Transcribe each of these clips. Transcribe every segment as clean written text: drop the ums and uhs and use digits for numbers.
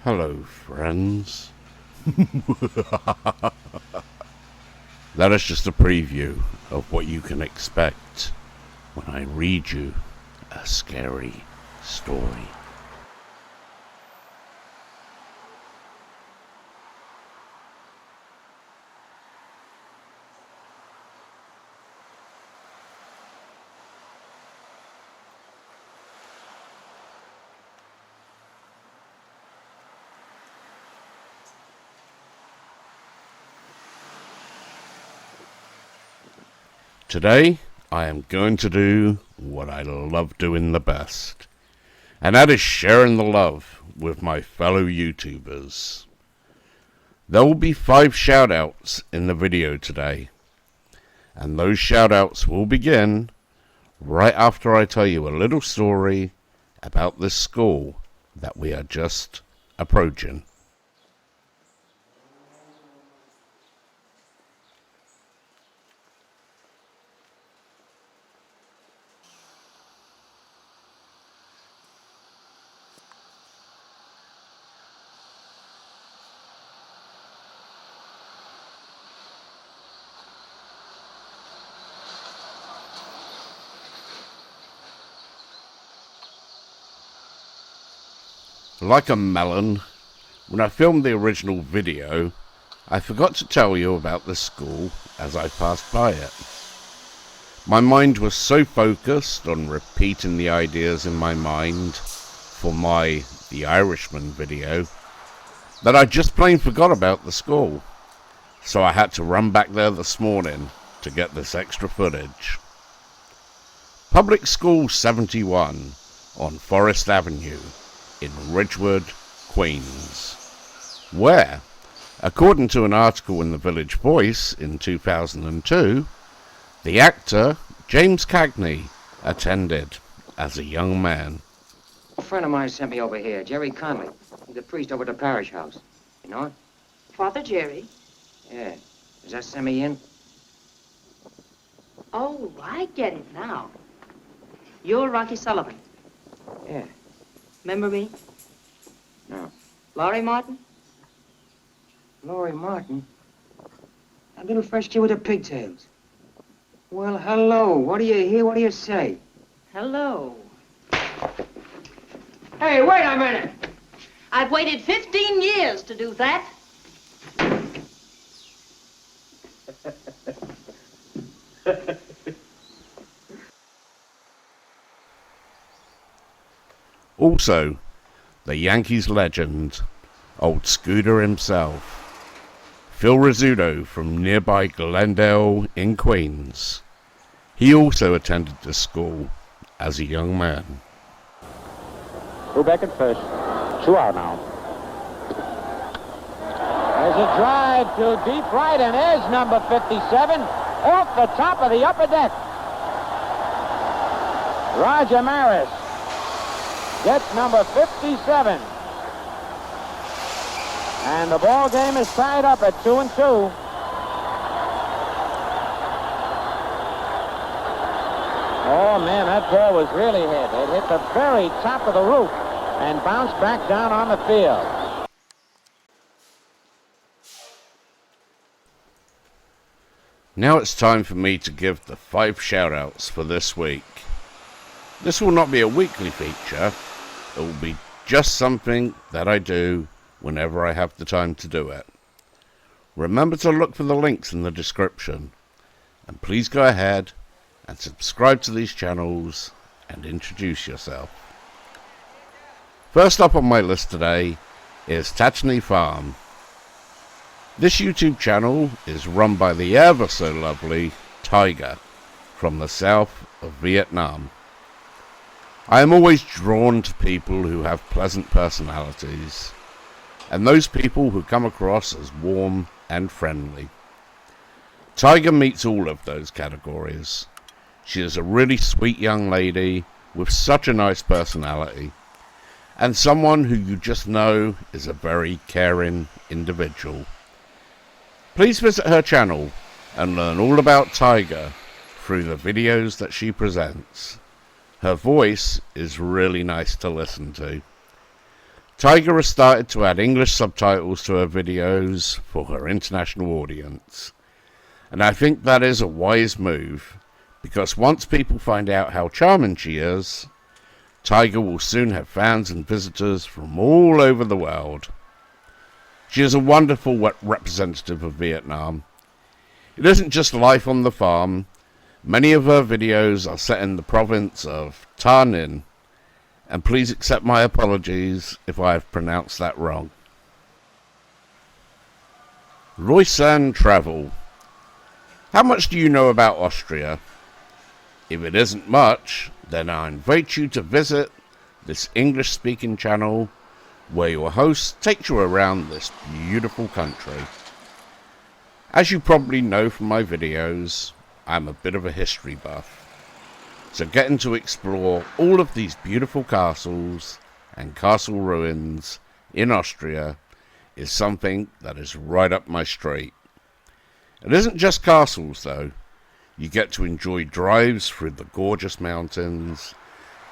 Hello, friends. That is just a preview of what you can expect when I read you a scary story. Today, I am going to do what I love doing the best, and that is sharing the love with my fellow YouTubers. There will be 5 shoutouts in the video today, and those shoutouts will begin right after I tell you a little story about this school that we are just approaching. Like a melon, when I filmed the original video, I forgot to tell you about this school as I passed by it. My mind was so focused on repeating the ideas in my mind for my The Irishman video that I just plain forgot about the school. So I had to run back there this morning to get this extra footage. Public School 71 on Forest Avenue in Ridgewood, Queens, where, according to an article in the Village Voice in 2002, the actor James Cagney attended as a young man. A friend of mine sent me over here, Jerry Conley. He's a priest over at the parish house. You know it? Father Jerry? Yeah. Does that send me in? Oh, I get it now. You're Rocky Sullivan. Yeah. Remember me? No. Laurie Martin? Laurie Martin? That little fresh kid with the pigtails. Well, hello. What do you hear? What do you say? Hello. Hey, wait a minute! I've waited 15 years to do that. Also, the Yankees legend, old Scooter himself, Phil Rizzuto from nearby Glendale in Queens. He also attended this school as a young man. Who back at first? 2 out now. There's a drive to deep right, and there's number 57 off the top of the upper deck. Roger Maris gets number 57. And the ball game is tied up at 2-2. Oh, man, that ball was really hit. It hit the very top of the roof and bounced back down on the field. Now it's time for me to give the 5 shoutouts for this week. This will not be a weekly feature. It will be just something that I do whenever I have the time to do it. Remember to look for the links in the description. And please go ahead and subscribe to these channels and introduce yourself. First up on my list today is TATANI Farm. This YouTube channel is run by the ever so lovely Tiger from the south of Vietnam. I am always drawn to people who have pleasant personalities, and those people who come across as warm and friendly. Tiger meets all of those categories. She is a really sweet young lady with such a nice personality, and someone who you just know is a very caring individual. Please visit her channel and learn all about Tiger through the videos that she presents. Her voice is really nice to listen to. Tiger has started to add English subtitles to her videos for her international audience. And I think that is a wise move, because once people find out how charming she is, Tiger will soon have fans and visitors from all over the world. She is a wonderful representative of Vietnam. It isn't just life on the farm. Many of her videos are set in the province of Ta Ninh, and please accept my apologies if I have pronounced that wrong. LOYSAN travel. How much do you know about Austria? If it isn't much, then I invite you to visit this English-speaking channel where your host takes you around this beautiful country. As you probably know from my videos, I'm a bit of a history buff. So getting to explore all of these beautiful castles and castle ruins in Austria is something that is right up my street. It isn't just castles though. You get to enjoy drives through the gorgeous mountains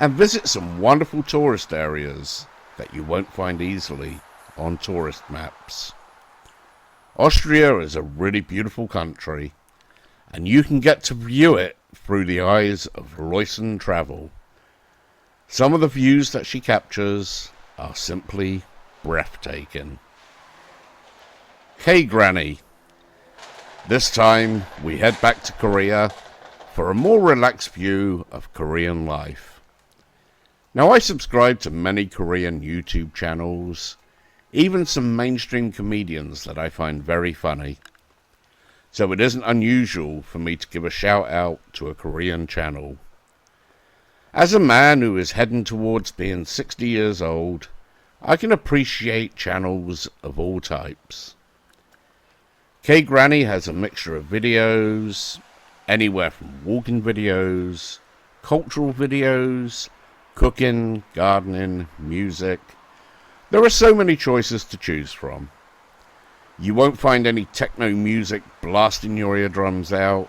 and visit some wonderful tourist areas that you won't find easily on tourist maps. Austria is a really beautiful country, and you can get to view it through the eyes of LOYSAN travel. Some of the views that she captures are simply breathtaking. Hey Granny. This time we head back to Korea for a more relaxed view of Korean life. Now I subscribe to many Korean YouTube channels, even some mainstream comedians that I find very funny. So it isn't unusual for me to give a shout out to a Korean channel. As a man who is heading towards being 60 years old, I can appreciate channels of all types. K Granny has a mixture of videos, anywhere from walking videos, cultural videos, cooking, gardening, music. There are so many choices to choose from. You won't find any techno music blasting your eardrums out.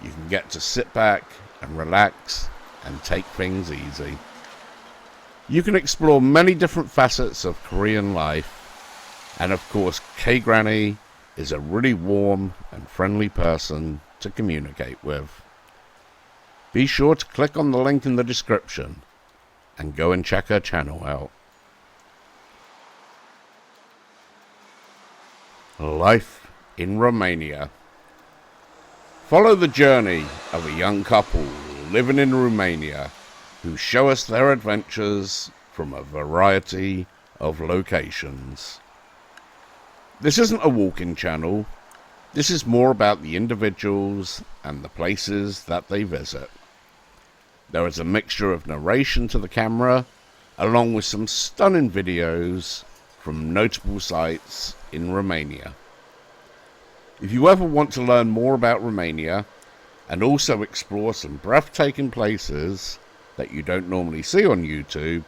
You can get to sit back and relax and take things easy. You can explore many different facets of Korean life, and of course K Granny is a really warm and friendly person to communicate with. Be sure to click on the link in the description and go and check her channel out. Life in Romania. Follow the journey of a young couple living in Romania who show us their adventures from a variety of locations. This isn't a walking channel. This is more about the individuals and the places that they visit. There is a mixture of narration to the camera, along with some stunning videos from notable sites in Romania. If you ever want to learn more about Romania, and also explore some breathtaking places that you don't normally see on YouTube,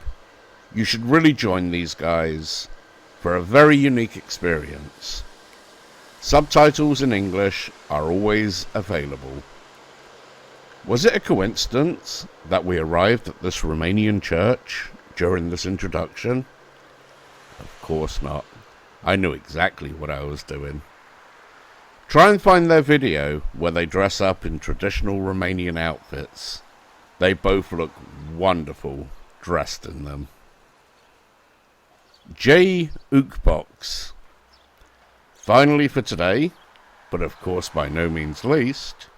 you should really join these guys for a very unique experience. Subtitles in English are always available. Was it a coincidence that we arrived at this Romanian church during this introduction? Of course not. I knew exactly what I was doing. Try and find their video where they dress up in traditional Romanian outfits. They both look wonderful dressed in them. J. Ukebox. Finally for today, but of course by no means least,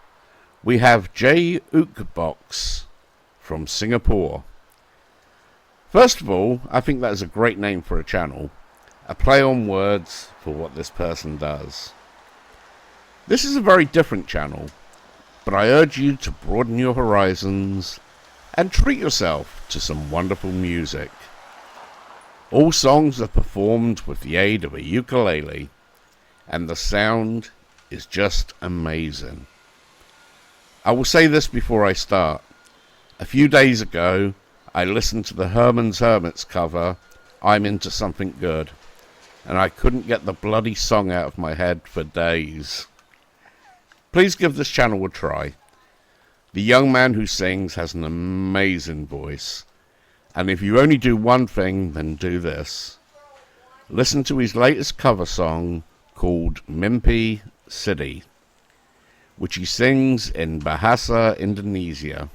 we have J. Ukebox from Singapore. First of all, I think that is a great name for a channel, a play on words for what this person does. This is a very different channel, but I urge you to broaden your horizons and treat yourself to some wonderful music. All songs are performed with the aid of a ukulele, and the sound is just amazing. I will say this before I start. A few days ago, I listened to the Herman's Hermits cover, I'm Into Something Good, and I couldn't get the bloody song out of my head for days. Please give this channel a try. The young man who sings has an amazing voice, And if you only do one thing, then do this. Listen to his latest cover song called Mimpi City, which he sings in Bahasa, Indonesia.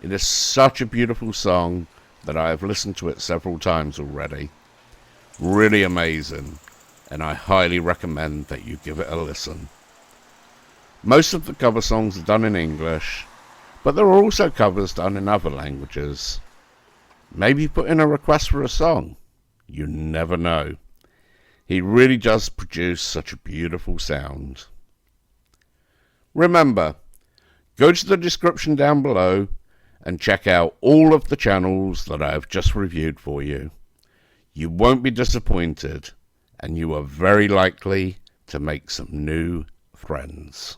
It is such a beautiful song that I have listened to it several times already. Really amazing, and I highly recommend that you give it a listen. Most of the cover songs are done in English, but there are also covers done in other languages. Maybe put in a request for a song. You never know. He really does produce such a beautiful sound. Remember, go to the description down below and check out all of the channels that I have just reviewed for you. You won't be disappointed, and you are very likely to make some new friends.